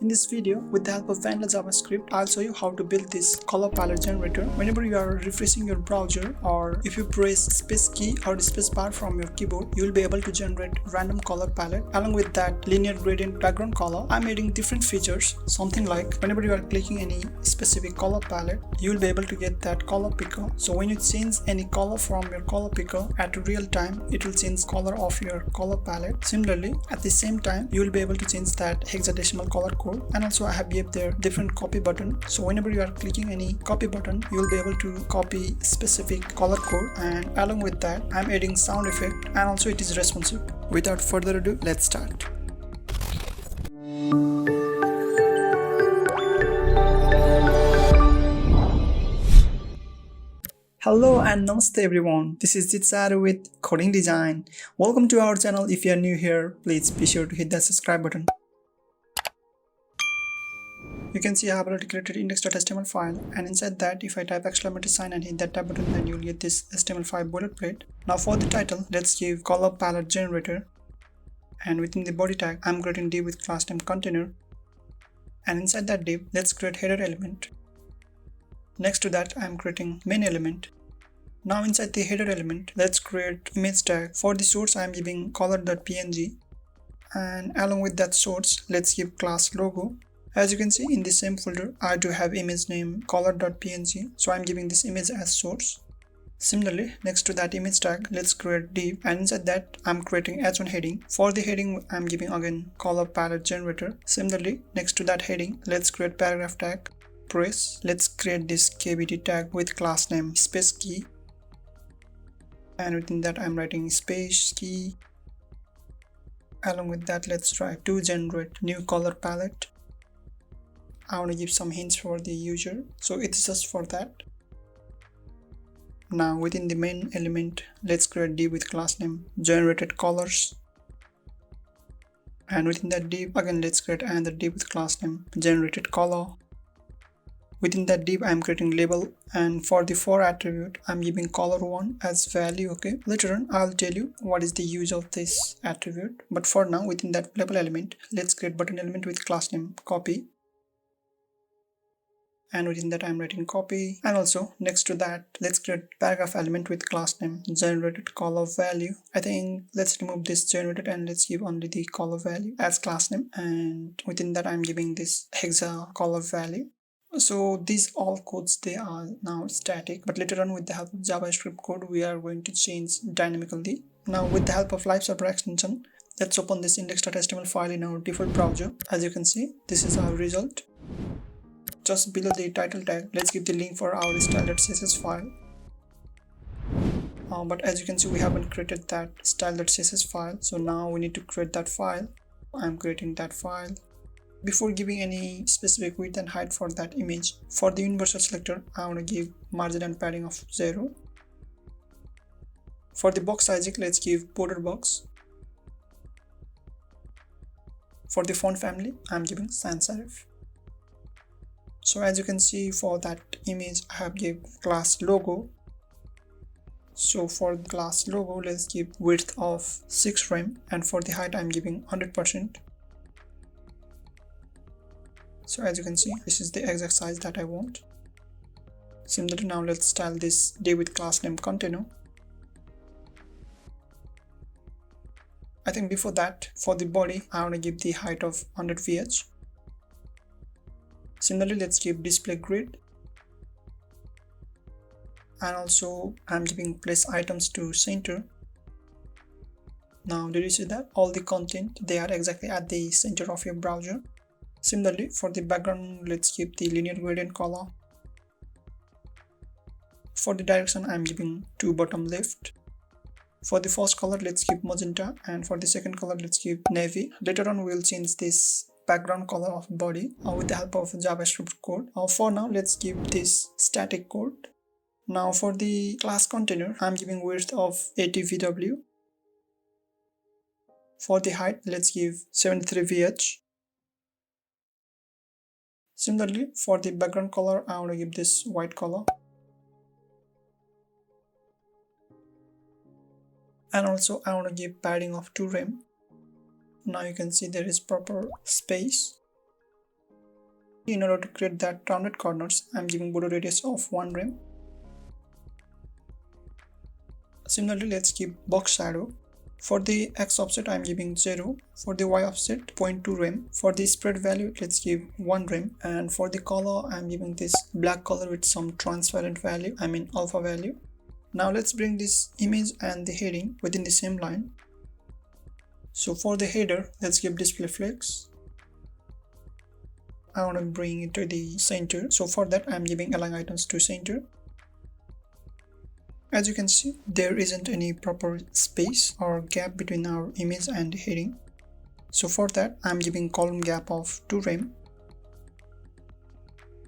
In this video, with the help of vanilla JavaScript, I'll show you how to build this color palette generator. Whenever you are refreshing your browser, or if you press space key or the space bar from your keyboard, you will be able to generate random color palette. Along with that linear gradient background color, I'm adding different features, something like whenever you are clicking any specific color palette, you will be able to get that color picker. So when you change any color from your color picker at real time, it will change color of your color palette. Similarly, at the same time, you will be able to change that hexadecimal color code. And also I have gave there different copy button. So whenever you are clicking any copy button, you will be able to copy specific color code. And along with that, I'm adding sound effect, and also it is responsive. Without further ado, let's start. Hello and namaste everyone, this is Jitsaru with Coding Design. Welcome to our channel. If you are new here, please be sure to hit that subscribe button. You can see I have already created index.html file, and inside that, if I type $sign and hit that tab button, then you'll get this HTML5 boilerplate. Now for the title, let's give color palette generator, and within the body tag, I'm creating div with class name container, and inside that div, let's create header element. Next to that, I'm creating main element. Now inside the header element, let's create image tag. For the source, I'm giving color.png, and along with that source, let's give class logo. As you can see, in the same folder, I do have image name color.png, so I'm giving this image as source. Similarly, next to that image tag, let's create div, and inside that, I'm creating h1 heading. For the heading, I'm giving again color palette generator. Similarly, next to that heading, let's create paragraph tag. Press. Let's create this kbd tag with class name space key, and within that I'm writing space key. Along with that, let's try to generate new color palette. I want to give some hints for the user, so it's just for that. Now within the main element, let's create div with class name generated colors, and within that div again, let's create another div with class name generated color. Within that div, I'm creating label, and for the for attribute, I'm giving color1 as value. Okay, later on I'll tell you what is the use of this attribute, but for now, within that label element, let's create button element with class name copy, and within that I'm writing copy. And also next to that, let's create paragraph element with class name generated color value. I think let's remove this generated and let's give only the color value as class name, and within that I'm giving this hexa color value. So these all codes, they are now static, but later on with the help of JavaScript code, we are going to change dynamically. Now with the help of live server extension, let's open this index.html file in our default browser. As you can see, this is our result. Just below the title tag, let's give the link for our style.css file. But as you can see, we haven't created that style.css file, so now we need to create that file. I'm creating that file. Before giving any specific width and height for that image, for the universal selector, I want to give margin and padding of 0. For the box sizing, let's give border box. For the font family, I'm giving sans serif. So as you can see, for that image, I have give class logo. So for the class logo, let's give width of 6 rem, and for the height, I'm giving 100%. So as you can see, this is the exact size that I want. Similarly, now let's style this div with class name container. I think before that, for the body, I want to give the height of 100 vh. Similarly, let's give display grid. And also, I'm giving place items to center. Now, did you see that? All the content, they are exactly at the center of your browser. Similarly, for the background, let's keep the linear gradient color. For the direction, I'm giving to bottom left. For the first color, let's keep magenta, and for the second color, let's keep navy. Later on, we'll change this background color of body with the help of JavaScript code. For now, let's give this static code. Now for the class container, I'm giving width of 80 VW. For the height, let's give 73 VH. Similarly, for the background color, I want to give this white color. And also I want to give padding of 2 rem. Now you can see there is proper space. In order to create that rounded corners, I'm giving border radius of 1 rem. Similarly, let's keep box shadow. For the x offset, I'm giving 0. For the y offset, 0.2 rem. For the spread value, let's give 1 rem. And for the color, I'm giving this black color with some transparent value, alpha value. Now let's bring this image and the heading within the same line. So for the header, let's give display flex. I want to bring it to the center. So for that, I'm giving align items to center. As you can see, there isn't any proper space or gap between our image and the heading. So for that, I'm giving column gap of 2 rem.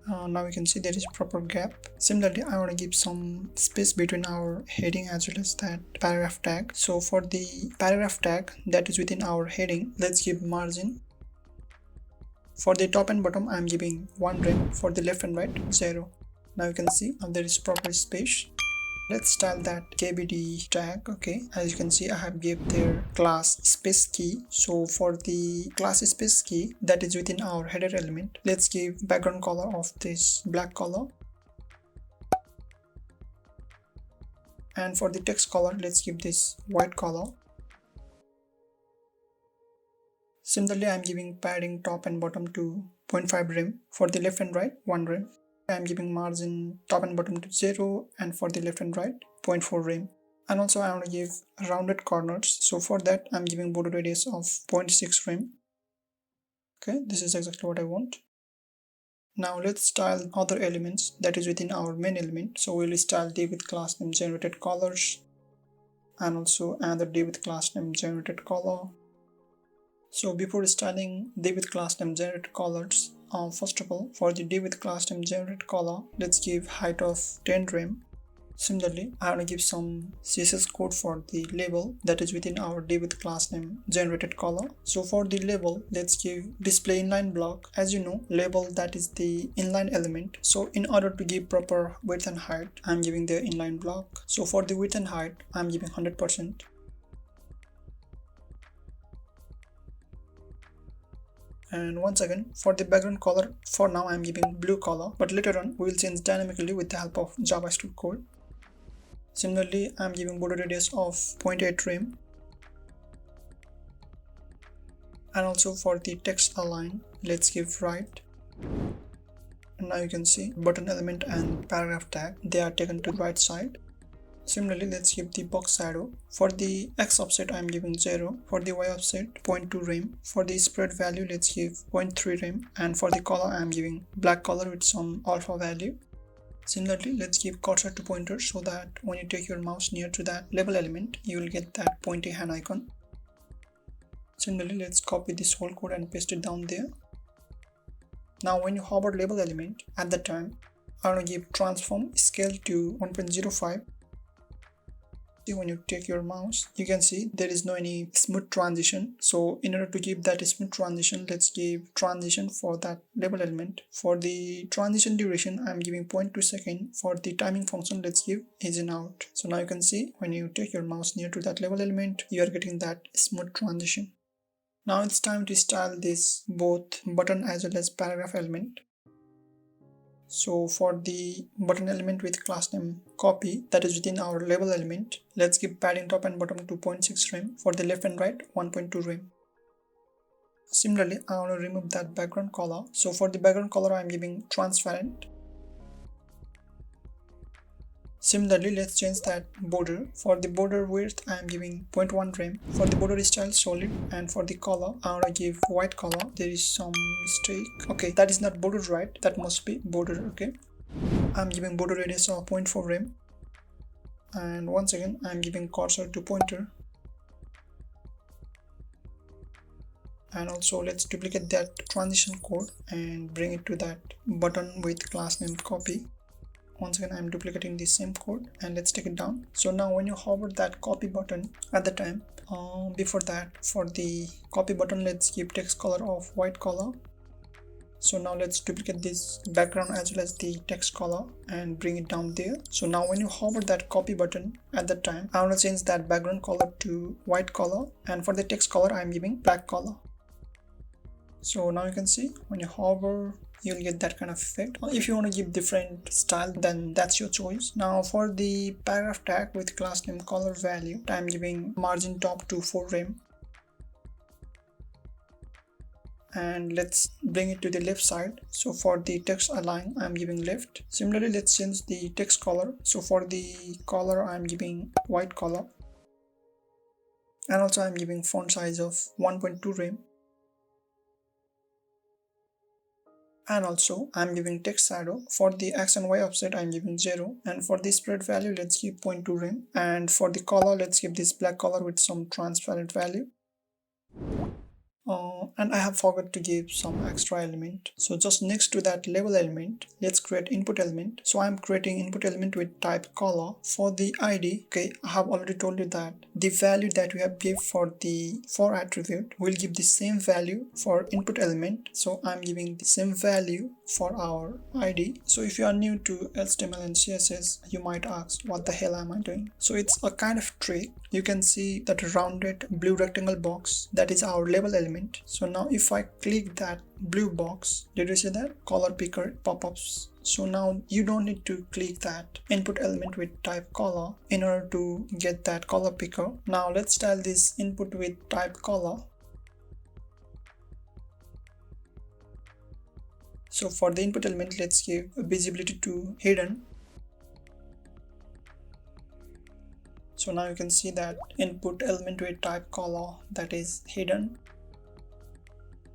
Now you can see there is a proper gap. Similarly, I want to give some space between our heading as well as that paragraph tag. So for the paragraph tag that is within our heading, let's give margin. For the top and bottom, I'm giving 1 rem. For the left and right, 0. Now you can see there is proper space. Let's style that KBD tag. Okay, as you can see, I have gave their class space key. So for the class space key that is within our header element, let's give background color of this black color. And for the text color, let's give this white color. Similarly, I'm giving padding top and bottom to 0.5 rem. For the left and right, 1 rem. I'm giving margin top and bottom to 0, and for the left and right, 0.4 rem. And also I want to give rounded corners. So for that, I'm giving border radius of 0.6 rem. Okay, this is exactly what I want. Now let's style other elements that is within our main element. So we'll style div with class name generated colors, and also another div with class name generated color. So before styling div with class name generated colors, first of all, for the div with class name generated color, let's give height of 10 rem. Similarly, I want to give some CSS code for the label that is within our div with class name generated color. So for the label, let's give display inline block. As you know, label that is the inline element. So in order to give proper width and height, I'm giving the inline block. So for the width and height, I'm giving 100%. And once again, for the background color, for now I'm giving blue color, but later on we will change dynamically with the help of JavaScript code. Similarly, I'm giving border radius of 0.8 rem. And also for the text align, let's give right. And now you can see button element and paragraph tag, they are taken to the right side. Similarly, let's give the box shadow. For the x offset, I'm giving 0. For the y offset, 0.2 rem. For the spread value, let's give 0.3 rem. And for the color, I'm giving black color with some alpha value. Similarly, let's give cursor to pointer so that when you take your mouse near to that label element, you will get that pointy hand icon. Similarly, let's copy this whole code and paste it down there. Now when you hover label element, at the time, I want to give transform scale to 1.05. When you take your mouse, you can see there is no any smooth transition. So in order to give that smooth transition, let's give transition for that label element. For the transition duration, I'm giving 0.2 seconds. For the timing function, let's give is in out. So now you can see when you take your mouse near to that label element, you are getting that smooth transition. Now it's time to style this both button as well as paragraph element. So for the button element with class name copy that is within our label element, let's give padding top and bottom to 0.6 rem. For the left and right, 1.2 rem. Similarly, I want to remove that background color. So for the background color, I'm giving transparent. Similarly, let's change that border. For the border width, I am giving 0.1 rem. For the border style, solid. And for the color, I want to give white color. There is some mistake. Okay, that is not border right. That must be border. Okay. I'm giving border radius of 0.4 rem. And once again, I'm giving cursor to pointer. And also let's duplicate that transition code and bring it to that button with class name copy. Once again, I'm duplicating the same code and let's take it down. So now when you hover that copy button at the time, before that, for the copy button, let's give text color of white color. So now let's duplicate this background as well as the text color and bring it down there. So now when you hover that copy button at the time, I want to change that background color to white color, and for the text color, I'm giving black color. So now you can see when you hover, you'll get that kind of effect. If you want to give different style, then that's your choice. Now for the paragraph tag with class name color value, I'm giving margin top to 4 rem. And let's bring it to the left side. So for the text align, I'm giving left. Similarly, let's change the text color. So for the color, I'm giving white color. And also I'm giving font size of 1.2 rem. And also I'm giving text shadow. For the x and y offset, I'm giving 0. And for the spread value, let's give 0.2 rem. And for the color, let's give this black color with some transparent value. And I have forgot to give some extra element. So just next to that label element, let's create input element. So I'm creating input element with type color. For the ID, okay, I have already told you that the value that we have give for the for attribute will give the same value for input element. So I'm giving the same value for our ID. So if you are new to HTML and CSS, you might ask, what the hell am I doing? So it's a kind of trick. You can see that rounded blue rectangle box, that is our label element. So now if I click that blue box, did you see that color picker pop-ups? So now you don't need to click that input element with type color in order to get that color picker. Now let's style this input with type color. So for the input element, let's give visibility to hidden. So now you can see that input element with type color, that is hidden.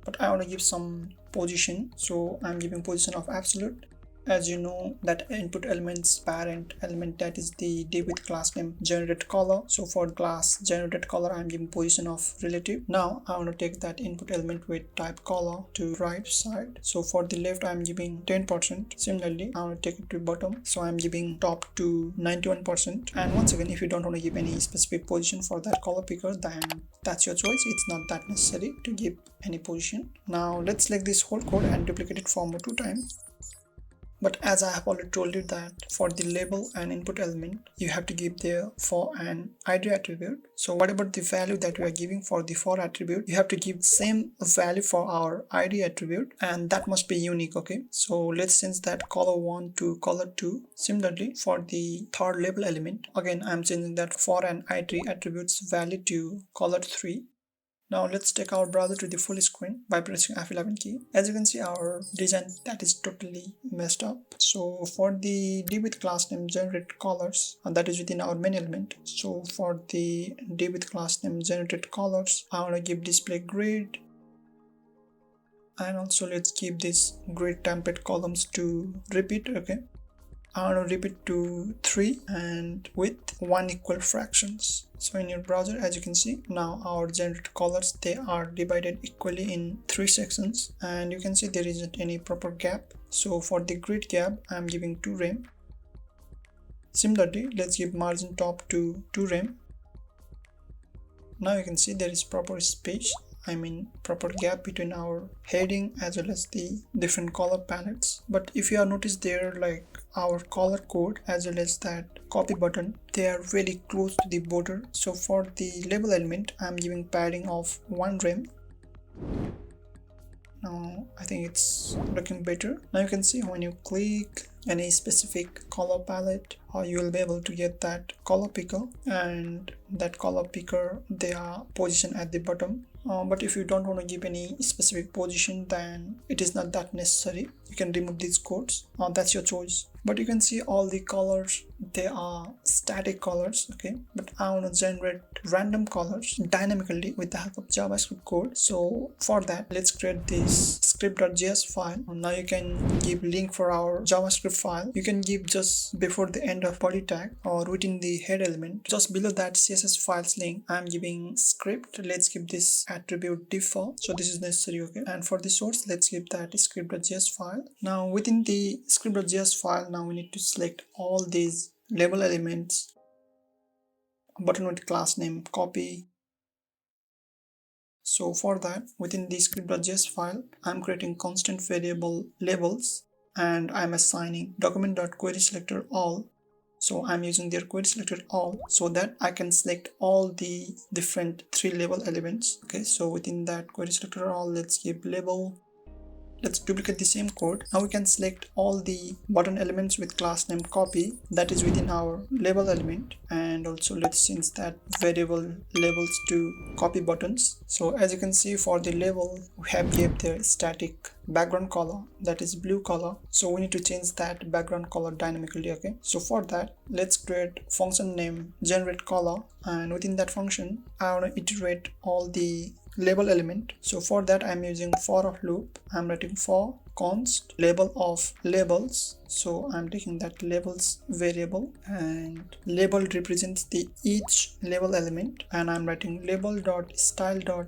But I want to give some position, so I'm giving position of absolute. As you know that input element's parent element, that is the div with class name generated color. So for class generated color, I'm giving position of relative. Now I want to take that input element with type color to right side. So for the left, I'm giving 10%. Similarly, I want to take it to bottom. So I'm giving top to 91%. And once again, if you don't want to give any specific position for that color picker, then that's your choice. It's not that necessary to give any position. Now let's select this whole code and duplicate it for more 2 times. But as I have already told you that for the label and input element, you have to give the for and ID attribute. So what about the value that we are giving for the for attribute? You have to give same value for our ID attribute, and that must be unique, okay? So let's change that color 1 to color 2. Similarly, for the third label element, again I'm changing that for and ID attributes value to color 3. Now let's take our browser to the full screen by pressing F11 key. As you can see, our design that is totally messed up. So for the div with class name generate colors, and that is within our main element. So for the div with class name generated colors, I want to give display grid. And also let's keep this grid template columns to repeat, okay? I want to repeat to 3 and with 1 equal fractions. So in your browser, as you can see, now our generated colors, they are divided equally in 3 sections, and you can see there isn't any proper gap. So for the grid gap, I'm giving 2 rem. Similarly, let's give margin top to 2 rem. Now you can see there is proper space, proper gap between our heading as well as the different color palettes. But if you have noticed there, like our color code as well as that copy button, they are very close to the border. So for the label element, I'm giving padding of 1 rem. Now I think it's looking better. Now you can see when you click any specific color palette, you will be able to get that color picker, and that color picker, they are positioned at the bottom. But if you don't want to give any specific position, then it is not that necessary. You can remove these codes. That's your choice. But you can see all the colors, they are static colors, okay? But I want to generate random colors dynamically with the help of JavaScript code. So for that, let's create this script.js file. Now you can give link for our JavaScript file. You can give just before the end of body tag or within the head element. Just below that CSS files link, I'm giving script. Let's give this attribute default. So this is necessary, okay? And for the source, let's give that script.js file. Now within the script.js file, now we need to select all these label elements, button with class name, copy. So for that, within the script.js file, I'm creating constant variable labels, and I'm assigning document.querySelector all. So I'm using their query selector all so that I can select all the different 3 label elements. Okay, so within that query selector all, let's give label. Let's duplicate the same code. Now we can select all the button elements with class name copy that is within our label element, and also let's change that variable labels to copy buttons. So as you can see, for the label we have gave the static background color that is blue color, so we need to change that background color dynamically. Okay, so for that let's create function name generate color, and within that function I want to iterate all the label element. So for that I'm using for of loop. I'm writing for const label of labels, so I'm taking that labels variable, and label represents the each label element, and I'm writing label dot style dot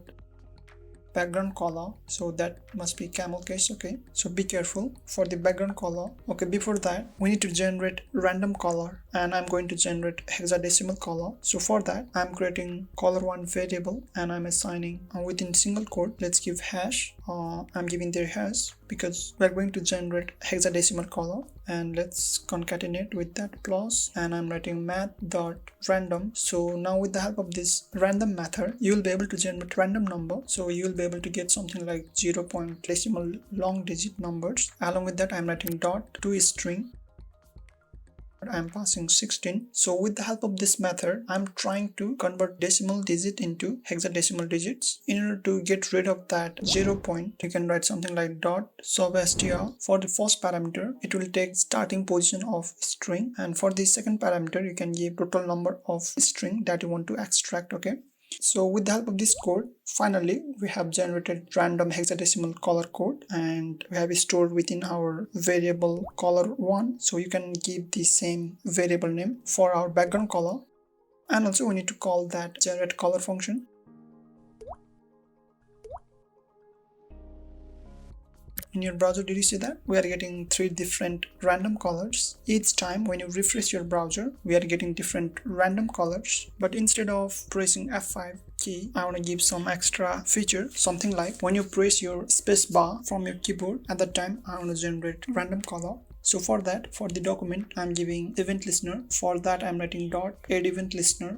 background color, so that must be camel case. Okay, so be careful for the background color. Okay, before that we need to generate random color, and I'm going to generate hexadecimal color. So for that I'm creating color1 variable, and I'm assigning within single quote, let's give hash. I'm giving their hash because we're going to generate hexadecimal color, and let's concatenate with that plus, and I'm writing math.random. So now with the help of this random method you will be able to generate random number, so you will be able to get something like 0 point decimal long digit numbers. Along with that I'm writing dot to string, I'm passing 16. So with the help of this method I'm trying to convert decimal digit into hexadecimal digits. In order to get rid of that 0 point, you can write something like dot substr. For the first parameter it will take starting position of string, and for the second parameter you can give total number of string that you want to extract. Okay, so with the help of this code, finally we have generated random hexadecimal color code, and we have stored within our variable color1. So you can give the same variable name for our background color, and also we need to call that generate color function. In your browser, did you see that? We are getting 3 different random colors. Each time when you refresh your browser, we are getting different random colors. But instead of pressing F5 key, I want to give some extra feature, something like when you press your space bar from your keyboard, at that time I want to generate random color. So for that, for the document, I'm giving event listener. For that I'm writing dot add event listener.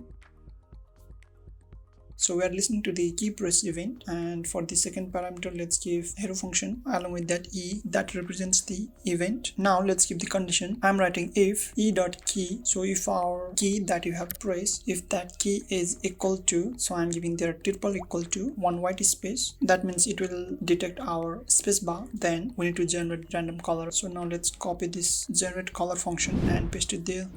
So we are listening to the key press event, and for the second parameter let's give hero function. Along with that e that represents the event. Now let's give the condition. I'm writing if e dot key, so if our key that you have pressed, if that key is equal to, so I'm giving there triple equal to 1 white space, that means it will detect our space bar, then we need to generate random color. So now let's copy this generate color function and paste it there.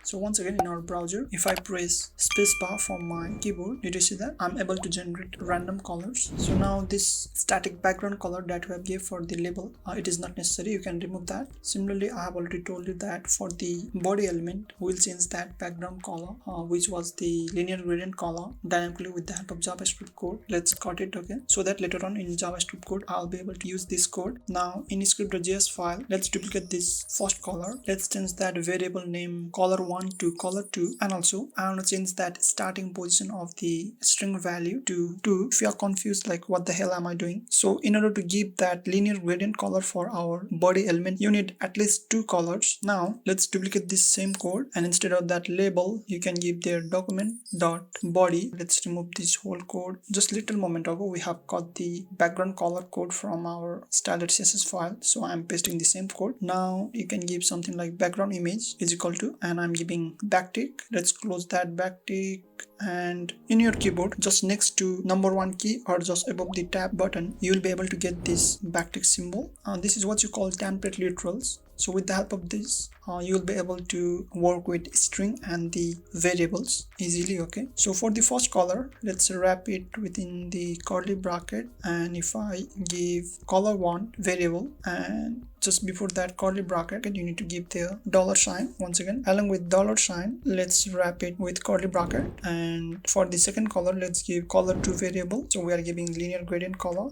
So once again in our browser, if I press spacebar from my keyboard, did you see that? I'm able to generate random colors. So now this static background color that we have gave for the label, it is not necessary, you can remove that. Similarly, I have already told you that for the body element, we'll change that background color, which was the linear gradient color, dynamically with the help of JavaScript code. Let's cut it, okay? So that later on in JavaScript code, I'll be able to use this code. Now in script.js file, let's duplicate this first color. Let's change that variable name color1 to color2, and also I want to change that starting position of the string value to 2. If you are confused like what the hell am I doing, so in order to give that linear gradient color for our body element, you need at least 2 colors. Now let's duplicate this same code, and instead of that label you can give their document dot body. Let's remove this whole code. Just little moment ago we have got the background color code from our style.css file, so I'm pasting the same code. Now you can give something like background image is equal to, and I'm giving backtick. Let's close that backtick, and in your keyboard just next to number 1 key or just above the tab button, you will be able to get this backtick symbol. This is what you call template literals. So with the help of this, you will be able to work with string and the variables easily. Okay, so for the first color, let's wrap it within the curly bracket, and if I give color1 variable, and just before that curly bracket you need to give the $sign. Once again, along with $sign, let's wrap it with curly bracket, and for the second color let's give color2 variable. So we are giving linear gradient color.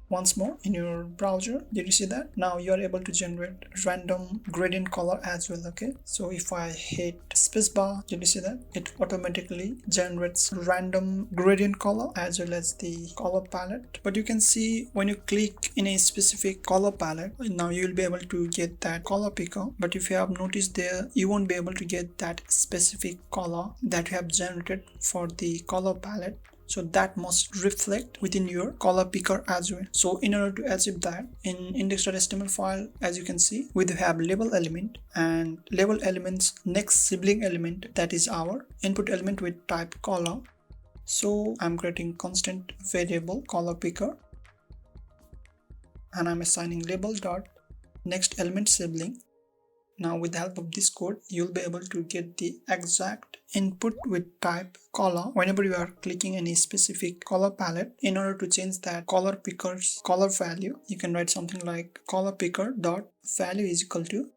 once more in your browser. Did you see that? Now you are able to generate random gradient color as well. Okay, so if I hit spacebar, did you see that? It automatically generates random gradient color as well as the color palette. But you can see when you click in a specific color palette, now you will be able to get that color picker. But if you have noticed there, you won't be able to get that specific color that you have generated for the color palette. So that must reflect within your color picker as well. So in order to achieve that, in index.html file, as you can see, we do have label element, and label element's next sibling element, that is our input element with type color. So I'm creating constant variable color picker, and I'm assigning label dot next element sibling. Now with the help of this code, you'll be able to get the exact input with type color whenever you are clicking any specific color palette. In order to change that color picker's color value, you can write something like color picker dot value is equal to,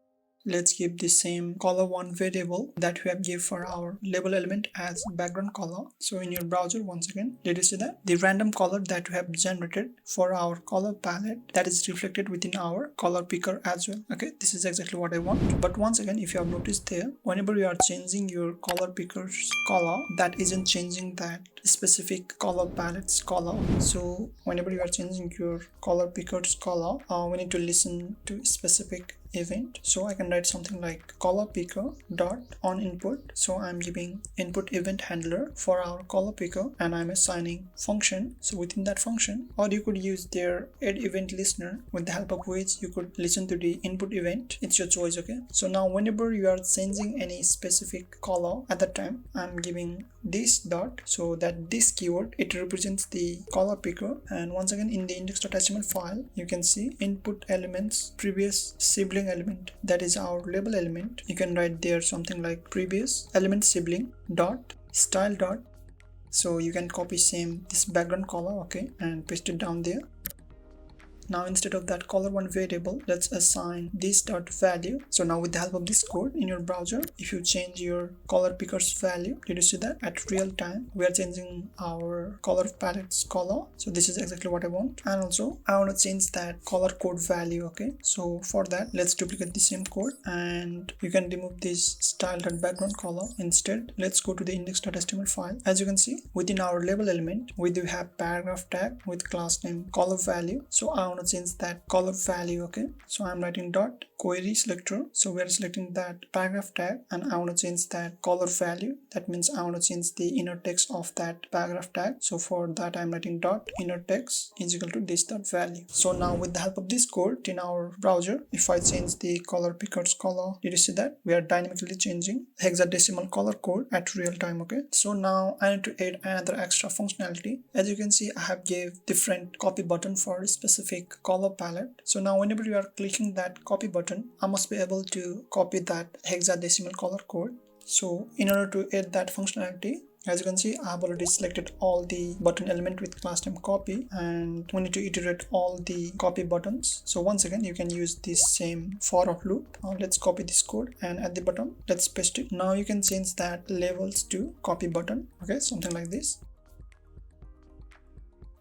let's give the same color1 variable that we have give for our label element as background color. So in your browser, once again, did you see that? The random color that we have generated for our color palette, that is reflected within our color picker as well. Okay, this is exactly what I want. But once again, if you have noticed there, whenever you are changing your color picker's color, that isn't changing that specific color palette's color. So whenever you are changing your color picker's color, we need to listen to specific event. So I can write something like color picker dot on input. So I'm giving input event handler for our color picker, and I'm assigning function. So within that function, or you could use their add event listener, with the help of which you could listen to the input event. It's your choice. Okay, so now whenever you are changing any specific color, at that time I'm giving this dot, so that this keyword, it represents the color picker. And once again, in the index.html file, you can see input elements previous sibling element, that is our label element. You can write there something like previous element sibling dot style dot. So you can copy same this background color, okay, and paste it down there. Now instead of that color1 variable, let's assign this dot value. So now with the help of this code in your browser, if you change your color picker's value, did you see that at real time we are changing our color palette's color? So this is exactly what I want. And also I want to change that color code value. Okay, so for that, let's duplicate the same code, and you can remove this style.background color. Instead, let's go to the index.html file. As you can see, within our label element, we do have paragraph tag with class name color value. So I want to change that color value. Okay, so I'm writing dot query selector. So we are selecting that paragraph tag, and I want to change that color value. That means I want to change the inner text of that paragraph tag. So for that, I'm writing dot inner text is equal to this dot value. So now with the help of this code in our browser, if I change the color picker's color, did you see that we are dynamically changing hexadecimal color code at real time? Okay, so now I need to add another extra functionality. As you can see, I have gave different copy button for a specific color palette. So now whenever you are clicking that copy button, I must be able to copy that hexadecimal color code. So in order to add that functionality, as you can see, I have already selected all the button element with class name copy, and we need to iterate all the copy buttons. So once again, you can use this same for of loop. Now let's copy this code, and at the bottom, let's paste it. Now you can change that labels to copy button. Okay, something like this.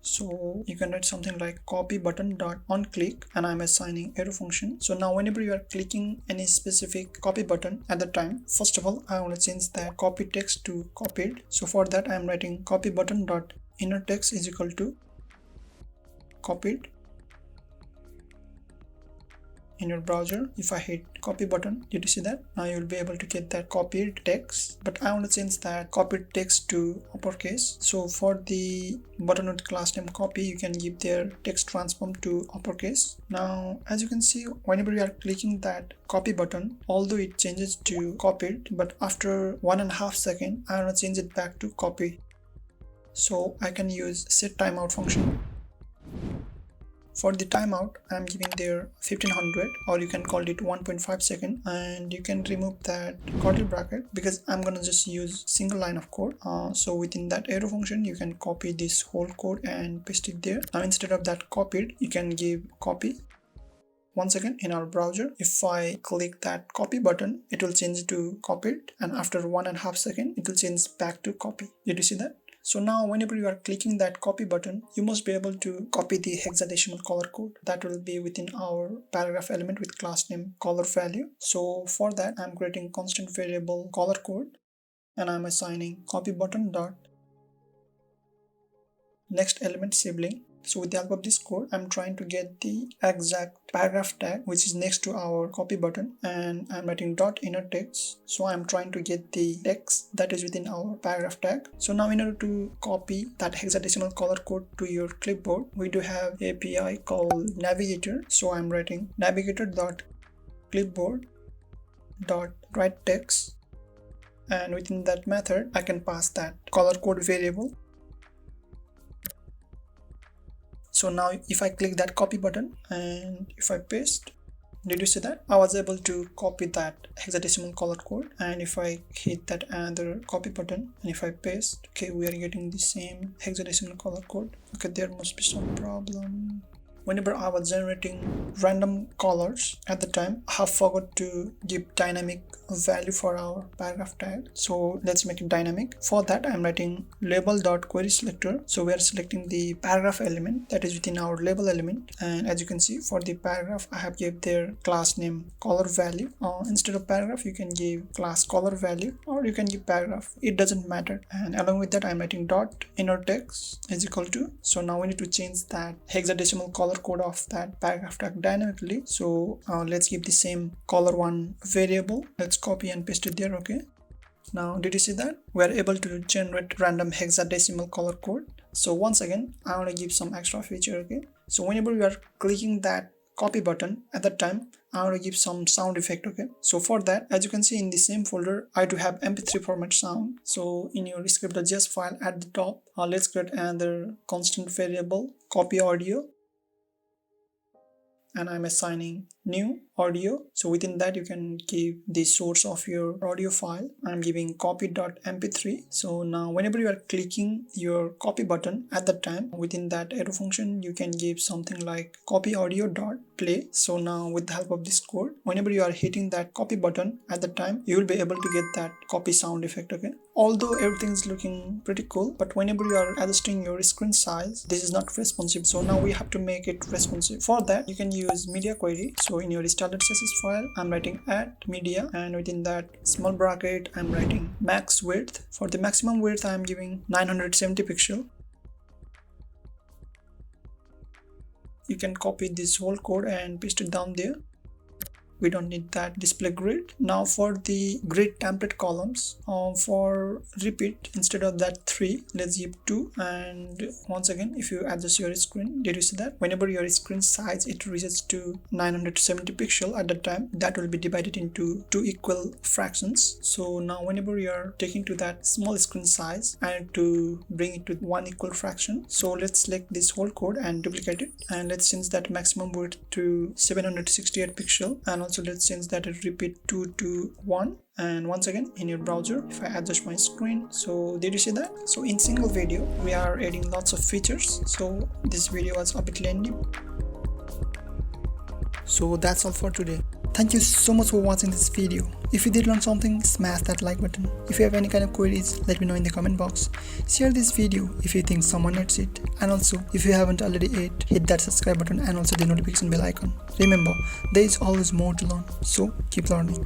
So you can write something like copy button dot on click, and I'm assigning arrow function. So now whenever you are clicking any specific copy button at the time, first of all, I want to change that copy text to copied. So for that, I'm writing copy button dot inner text is equal to copied. In your browser, if I hit copy button, did you see that? Now you'll be able to get that copied text, but I want to change that copied text to uppercase. So for the button with class name copy, you can give their text transform to uppercase. Now as you can see, whenever you are clicking that copy button, although it changes to copied, but after 1.5 seconds, I want to change it back to copy. So I can use set timeout function. For the timeout, I'm giving there 1500, or you can call it 1.5 second, and you can remove that curly bracket because I'm gonna just use single line of code. So within that arrow function, you can copy this whole code and paste it there. Now instead of that copied, you can give copy. Once again, in our browser, if I click that copy button, it will change to copied, and after 1.5 seconds, it will change back to copy. Did you see that? So now whenever you are clicking that copy button, you must be able to copy the hexadecimal color code that will be within our paragraph element with class name color value. So for that, I'm creating constant variable color code and I'm assigning copy button dot next element sibling. So with the help of this code, I'm trying to get the exact paragraph tag which is next to our copy button, and I'm writing dot inner text. So I'm trying to get the text that is within our paragraph tag. So now in order to copy that hexadecimal color code to your clipboard, we do have API called navigator. So I'm writing navigator dot clipboard dot write text, and within that method I can pass that color code variable. So now if I click that copy button and if I paste, did you see that? I was able to copy that hexadecimal color code, and if I hit that another copy button and if I paste, okay, we are getting the same hexadecimal color code. Okay, there must be some problem. Whenever I was generating random colors at the time, I have forgot to give dynamic value for our paragraph tag. So let's make it dynamic. For that, I'm writing label.querySelector. So we are selecting the paragraph element that is within our label element. And as you can see, for the paragraph, I have gave their class name color value. Instead of paragraph, you can give class color value, or you can give paragraph. It doesn't matter. And along with that, I'm writing dot inner text is equal to. So now we need to change that hexadecimal color code of that paragraph tag dynamically. So let's give the same color one variable. Let's copy and paste it there. Okay, now did you see that we are able to generate random hexadecimal color code? So once again, I want to give some extra feature. Okay, so whenever you are clicking that copy button at that time, I want to give some sound effect. Okay, so for that, as you can see in the same folder, I do have mp3 format sound. So in your script.js file at the top, let's create another constant variable copy audio, and I'm assigning new audio. So within that, you can give the source of your audio file. I'm giving copy.mp3. So now whenever you are clicking your copy button at that time, within that arrow function, you can give something like copy audio dot play. So now with the help of this code, whenever you are hitting that copy button at the time, you will be able to get that copy sound effect. Okay, although everything is looking pretty cool, but whenever you are adjusting your screen size, this is not responsive. So now we have to make it responsive. For that, you can use media query. So in your standard CSS file, I'm writing add media, and within that small bracket, I'm writing max width. For the maximum width, I'm giving 970 pixel. You can copy this whole code and paste it down there. We don't need that display grid. Now for the grid template columns, for repeat, instead of that 3, let's give 2. And once again, if you adjust your screen, did you see that whenever your screen size it reaches to 970 pixel at the time, that will be divided into 2 equal fractions. So now whenever you are taking to that small screen size and to bring it to 1 equal fraction, so let's select this whole code and duplicate it, and let's change that maximum width to 768 pixel, and also let's change that repeat 2 to 1. And once again, in your browser, if I adjust my screen, so did you see that? So in single video, we are adding lots of features. So this video was a bit lengthy. So that's all for today. Thank you so much for watching this video. If you did learn something, smash that like button. If you have any kind of queries, let me know in the comment box. Share this video if you think someone needs it. And also, if you haven't already hit that subscribe button and also the notification bell icon. Remember, there is always more to learn. So keep learning.